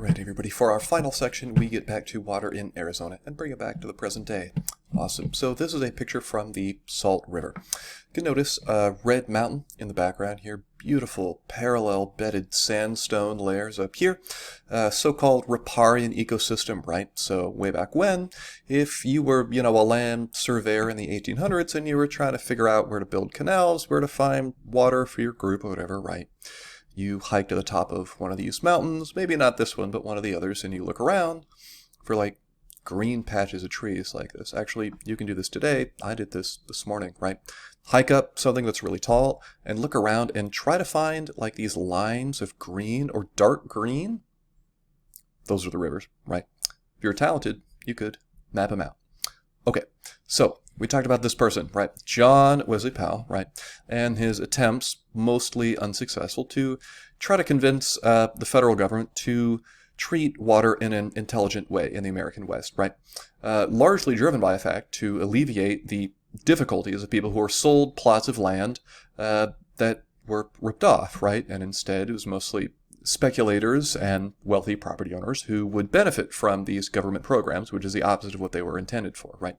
Alright everybody, for our final section we get back to water in Arizona and bring it back to the present day. Awesome. So this is a picture from the Salt River. You can notice a red mountain in the background here. Beautiful parallel bedded sandstone layers up here. So-called riparian ecosystem, right? So way back when, if you were, a land surveyor in the 1800s and you were trying to figure out where to build canals, where to find water for your group or whatever, right? You hike to the top of one of these mountains, maybe not this one, but one of the others, and you look around for like green patches of trees like this. Actually, you can do this today. I did this morning, right? Hike up something that's really tall and look around and try to find like these lines of green or dark green. Those are the rivers, right? If you're talented, you could map them out. Okay, so we talked about this person, right? John Wesley Powell, right? And his attempts, mostly unsuccessful, to try to convince the federal government to treat water in an intelligent way in the American West, right? Largely driven by a fact to alleviate the difficulties of people who were sold plots of land that were ripped off, right? And instead it was mostly speculators and wealthy property owners who would benefit from these government programs, which is the opposite of what they were intended for, right?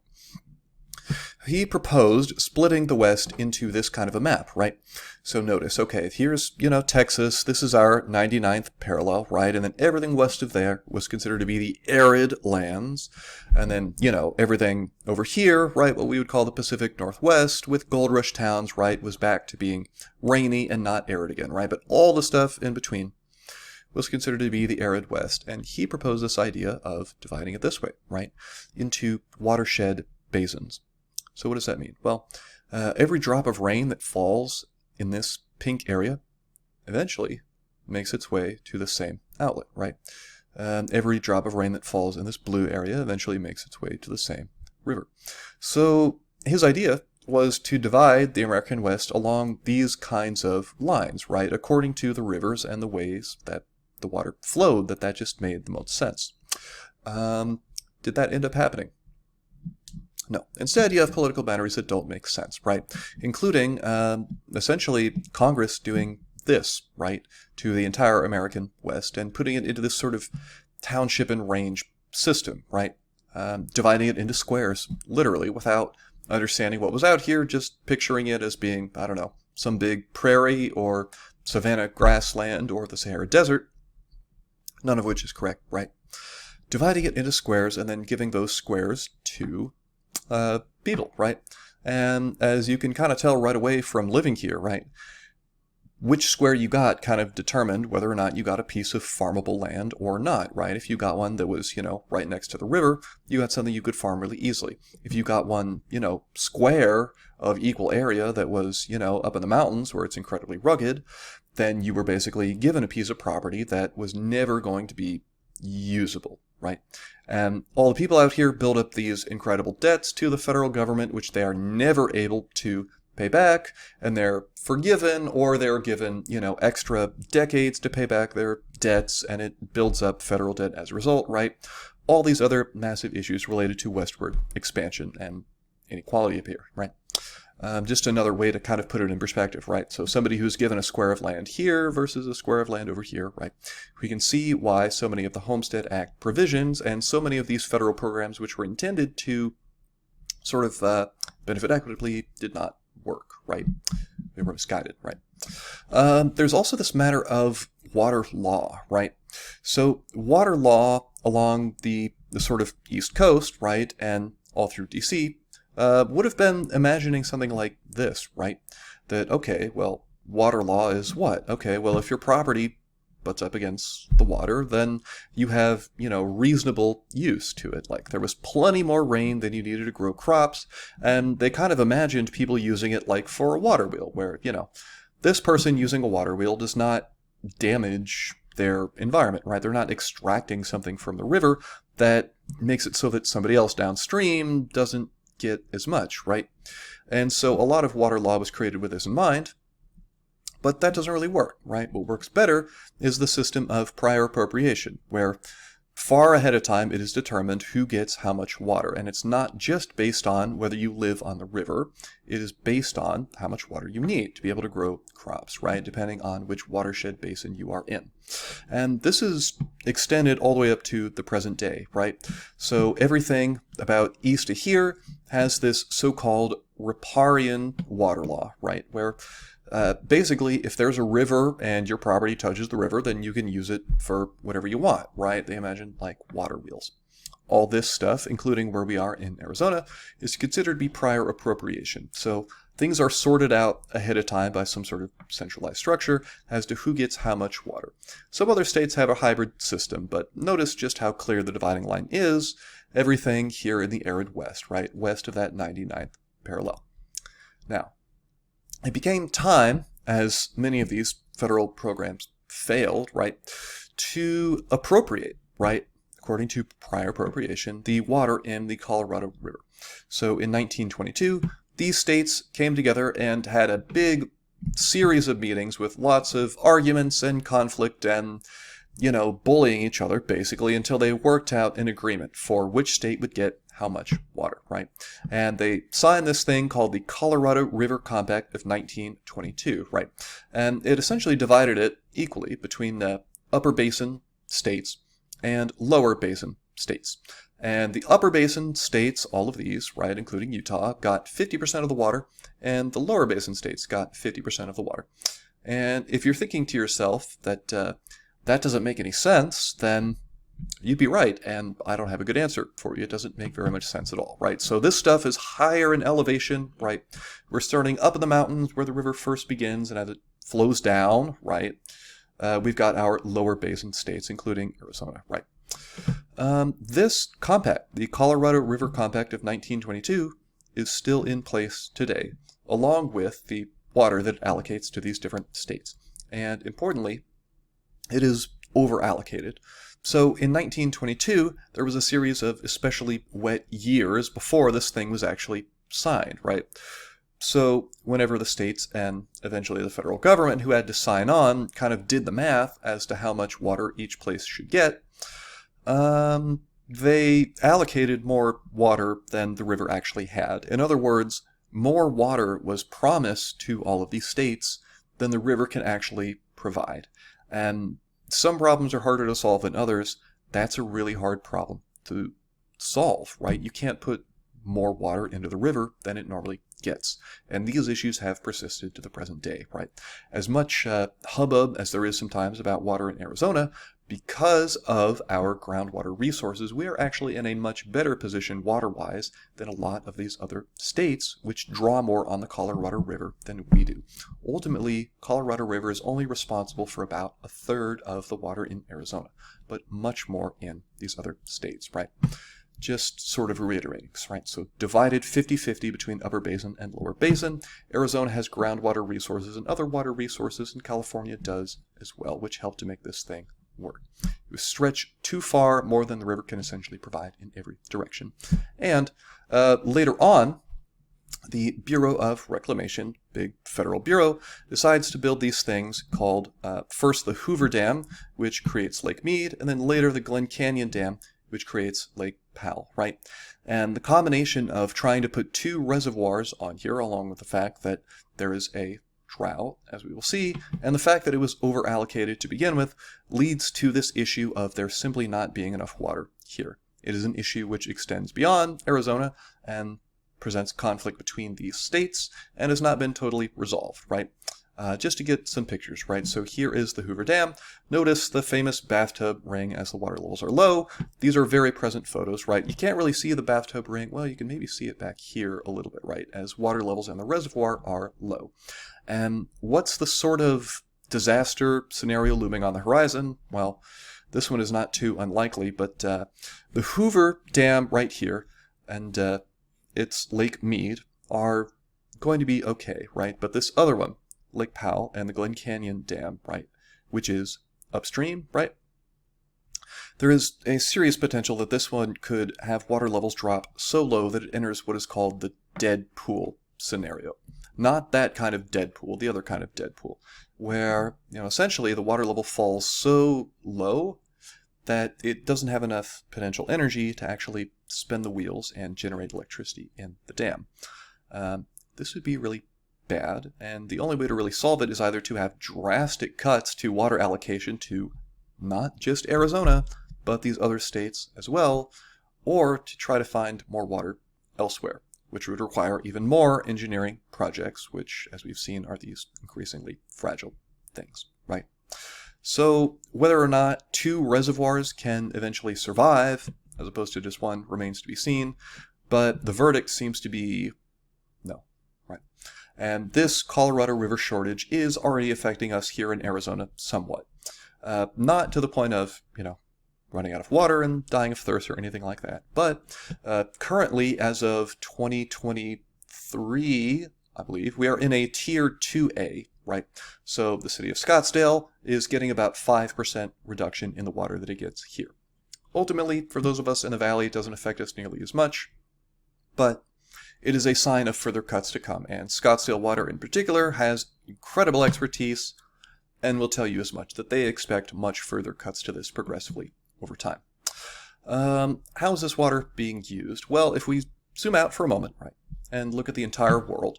He proposed splitting the West into this kind of a map, right? So notice, okay, here's, Texas, this is our 99th parallel, right? And then everything west of there was considered to be the arid lands. And then, everything over here, right, what we would call the Pacific Northwest with gold rush towns, right, was back to being rainy and not arid again, right? But all the stuff in between was considered to be the arid West. And he proposed this idea of dividing it this way, right, into watershed basins. So what does that mean? Well, every drop of rain that falls in this pink area eventually makes its way to the same outlet, right? Every drop of rain that falls in this blue area eventually makes its way to the same river. So his idea was to divide the American West along these kinds of lines, right? According to the rivers and the ways that the water flowed, that just made the most sense. Did that end up happening? No. Instead, you have political boundaries that don't make sense, right? Including, essentially, Congress doing this, right, to the entire American West and putting it into this sort of township and range system, right? Dividing it into squares, literally, without understanding what was out here, just picturing it as being, I don't know, some big prairie or savanna grassland or the Sahara Desert, none of which is correct, right? Dividing it into squares and then giving those squares to people, right? And as you can kind of tell right away from living here, right, which square you got kind of determined whether or not you got a piece of farmable land or not, right? If you got one that was, right next to the river, you got something you could farm really easily. If you got one, square of equal area that was, up in the mountains where it's incredibly rugged, then you were basically given a piece of property that was never going to be usable, right? And all the people out here build up these incredible debts to the federal government, which they are never able to pay back, and they're forgiven, or they're given, extra decades to pay back their debts, and it builds up federal debt as a result, right? All these other massive issues related to westward expansion and inequality appear, right? Just another way to kind of put it in perspective, right? So somebody who's given a square of land here versus a square of land over here, right? We can see why so many of the Homestead Act provisions and so many of these federal programs which were intended to sort of benefit equitably did not work, right? They were misguided, right? There's also this matter of water law, right? So water law along the sort of East Coast, right, and all through DC, would have been imagining something like this, right? That, okay, well, water law is what? Okay, well, if your property butts up against the water, then you have, reasonable use to it. Like, there was plenty more rain than you needed to grow crops, and they kind of imagined people using it like for a water wheel, where, this person using a water wheel does not damage their environment, right? They're not extracting something from the river that makes it so that somebody else downstream doesn't get as much, right? And so a lot of water law was created with this in mind, but that doesn't really work, right? What works better is the system of prior appropriation, where far ahead of time, it is determined who gets how much water. And it's not just based on whether you live on the river. It is based on how much water you need to be able to grow crops, right? Depending on which watershed basin you are in. And this is extended all the way up to the present day, right? So everything about east of here has this so-called riparian water law, right? Where basically, if there's a river and your property touches the river, then you can use it for whatever you want, right? They imagine like water wheels. All this stuff, including where we are in Arizona, is considered to be prior appropriation. So things are sorted out ahead of time by some sort of centralized structure as to who gets how much water. Some other states have a hybrid system, but notice just how clear the dividing line is. Everything here in the arid west, right? West of that 99th parallel. Now, it became time, as many of these federal programs failed, right, to appropriate, right, according to prior appropriation, the water in the Colorado River. So in 1922, these states came together and had a big series of meetings with lots of arguments and conflict and, bullying each other, basically, until they worked out an agreement for which state would get how much water, right? And they signed this thing called the Colorado River Compact of 1922, right? And it essentially divided it equally between the upper basin states and lower basin states. And the upper basin states, all of these, right, including Utah, got 50% of the water, and the lower basin states got 50% of the water. And if you're thinking to yourself that that doesn't make any sense, then you'd be right, and I don't have a good answer for you. It doesn't make very much sense at all, right? So this stuff is higher in elevation, right? We're starting up in the mountains where the river first begins, and as it flows down, right, we've got our lower basin states, including Arizona, right? This compact, the Colorado River Compact of 1922, is still in place today, along with the water that it allocates to these different states. And importantly, it is over-allocated. So in 1922, there was a series of especially wet years before this thing was actually signed, right? So whenever the states and eventually the federal government, who had to sign on, kind of did the math as to how much water each place should get, they allocated more water than the river actually had. In other words, more water was promised to all of these states than the river can actually provide. And some problems are harder to solve than others. That's a really hard problem to solve, right? You can't put more water into the river than it normally gets. And these issues have persisted to the present day, right? As much hubbub as there is sometimes about water in Arizona, because of our groundwater resources, we are actually in a much better position water-wise than a lot of these other states, which draw more on the Colorado River than we do. Ultimately, Colorado River is only responsible for about a third of the water in Arizona, but much more in these other states, right? Just sort of reiterating, right? So divided 50-50 between upper basin and lower basin. Arizona has groundwater resources and other water resources, and California does as well, which help to make this thing work. It was stretched too far, more than the river can essentially provide in every direction. And later on, the Bureau of Reclamation, big federal bureau, decides to build these things called first the Hoover Dam, which creates Lake Mead, and then later the Glen Canyon Dam, which creates Lake Powell, right? And the combination of trying to put two reservoirs on here, along with the fact that there is a drought, as we will see, and the fact that it was over-allocated to begin with, leads to this issue of there simply not being enough water here. It is an issue which extends beyond Arizona and presents conflict between these states and has not been totally resolved, right? Just to get some pictures, right? So here is the Hoover Dam. Notice the famous bathtub ring as the water levels are low. These are very present photos, right? You can't really see the bathtub ring. Well, you can maybe see it back here a little bit, right? As water levels in the reservoir are low. And what's the sort of disaster scenario looming on the horizon? Well, this one is not too unlikely, but the Hoover Dam right here and its Lake Mead are going to be okay, right? But this other one, Lake Powell and the Glen Canyon Dam, right, which is upstream, right? There is a serious potential that this one could have water levels drop so low that it enters what is called the dead pool scenario. Not that kind of dead pool, the other kind of dead pool, where, essentially the water level falls so low that it doesn't have enough potential energy to actually spin the wheels and generate electricity in the dam. This would be really bad, and the only way to really solve it is either to have drastic cuts to water allocation to not just Arizona, but these other states as well, or to try to find more water elsewhere, which would require even more engineering projects, which, as we've seen, are these increasingly fragile things, right? So whether or not 2 reservoirs can eventually survive, as opposed to just one, remains to be seen, but the verdict seems to be no, right? And this Colorado River shortage is already affecting us here in Arizona somewhat. Not to the point of, running out of water and dying of thirst or anything like that, but currently, as of 2023, I believe, we are in a Tier 2A, right? So the city of Scottsdale is getting about 5% reduction in the water that it gets here. Ultimately, for those of us in the valley, it doesn't affect us nearly as much, but it is a sign of further cuts to come, and Scottsdale Water in particular has incredible expertise and will tell you as much, that they expect much further cuts to this progressively over time. How is this water being used? Well, if we zoom out for a moment, right, and look at the entire world,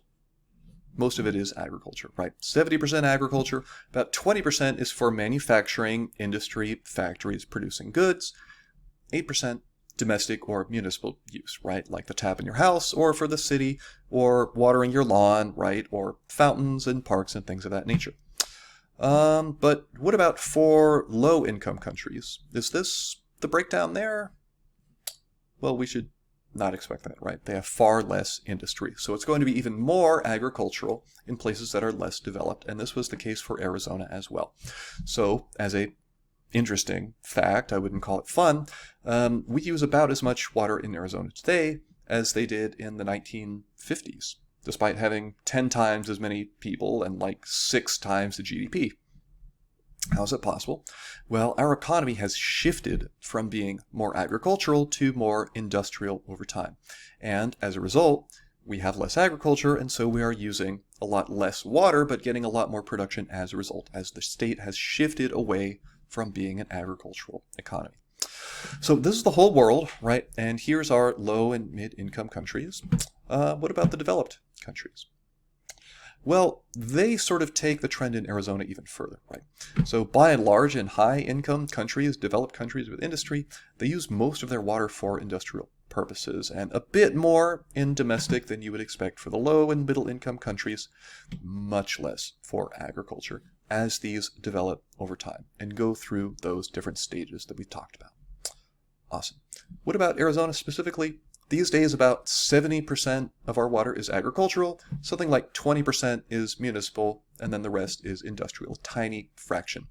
most of it is agriculture, right? 70% agriculture, about 20% is for manufacturing, industry, factories producing goods, 8% domestic or municipal use, right? Like the tap in your house, or for the city, or watering your lawn, right? Or fountains and parks and things of that nature. But what about for low-income countries? Is this the breakdown there? Well, we should not expect that, right? They have far less industry. So it's going to be even more agricultural in places that are less developed. And this was the case for Arizona as well. So as a interesting fact, I wouldn't call it fun, we use about as much water in Arizona today as they did in the 1950s, despite having 10 times as many people and like 6 times the GDP. How is it possible? Well, our economy has shifted from being more agricultural to more industrial over time. And as a result, we have less agriculture, and so we are using a lot less water, but getting a lot more production as a result, as the state has shifted away from being an agricultural economy. So this is the whole world, right? And here's our low and mid-income countries. What about the developed countries? Well, they sort of take the trend in Arizona even further, right? So by and large, in high-income countries, developed countries with industry, they use most of their water for industrial purposes, and a bit more in domestic than you would expect for the low and middle-income countries, much less for agriculture, as these develop over time and go through those different stages that we've talked about. Awesome. What about Arizona specifically? These days, about 70% of our water is agricultural, something like 20% is municipal, and then the rest is industrial, tiny fraction.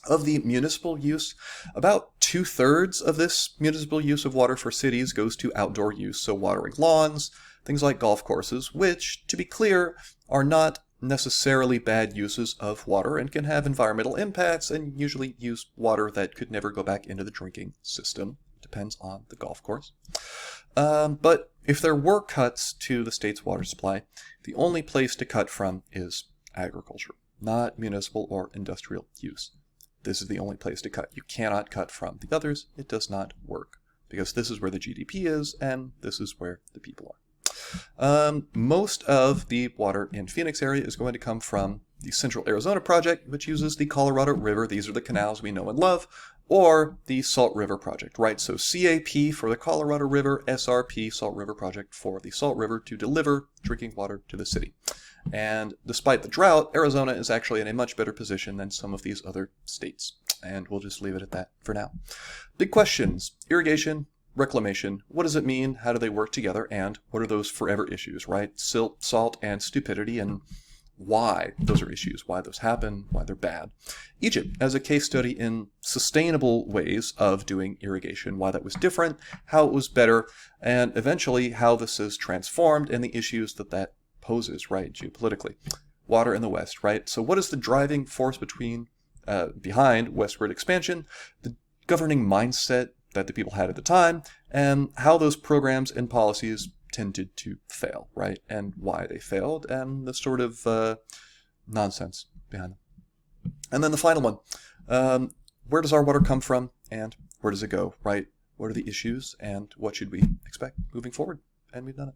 Of the municipal use, about 2/3 of this municipal use of water for cities goes to outdoor use, so watering lawns, things like golf courses, which, to be clear, are not necessarily bad uses of water and can have environmental impacts and usually use water that could never go back into the drinking system. Depends on the golf course. But if there were cuts to the state's water supply, the only place to cut from is agriculture, not municipal or industrial use. This is the only place to cut. You cannot cut from the others. It does not work because this is where the GDP is and this is where the people are. Most of the water in Phoenix area is going to come from the Central Arizona Project, which uses the Colorado River. These are the canals we know and love, or the Salt River Project, right? So CAP for the Colorado River, SRP, Salt River Project, for the Salt River to deliver drinking water to the city. And despite the drought, Arizona is actually in a much better position than some of these other states. And we'll just leave it at that for now. Big questions: irrigation, reclamation. What does it mean? How do they work together? And what are those forever issues, right? Silt, salt, and stupidity, and why those are issues, why those happen, why they're bad. Egypt as a case study in sustainable ways of doing irrigation, why that was different, how it was better, and eventually how this is transformed and the issues that that poses, right, geopolitically. Water in the West, right? So what is the driving force behind westward expansion, the governing mindset that the people had at the time, and how those programs and policies tended to fail, right? And why they failed, and the sort of nonsense behind them. And then the final one, where does our water come from and where does it go, right? What are the issues and what should we expect moving forward? And we've done it.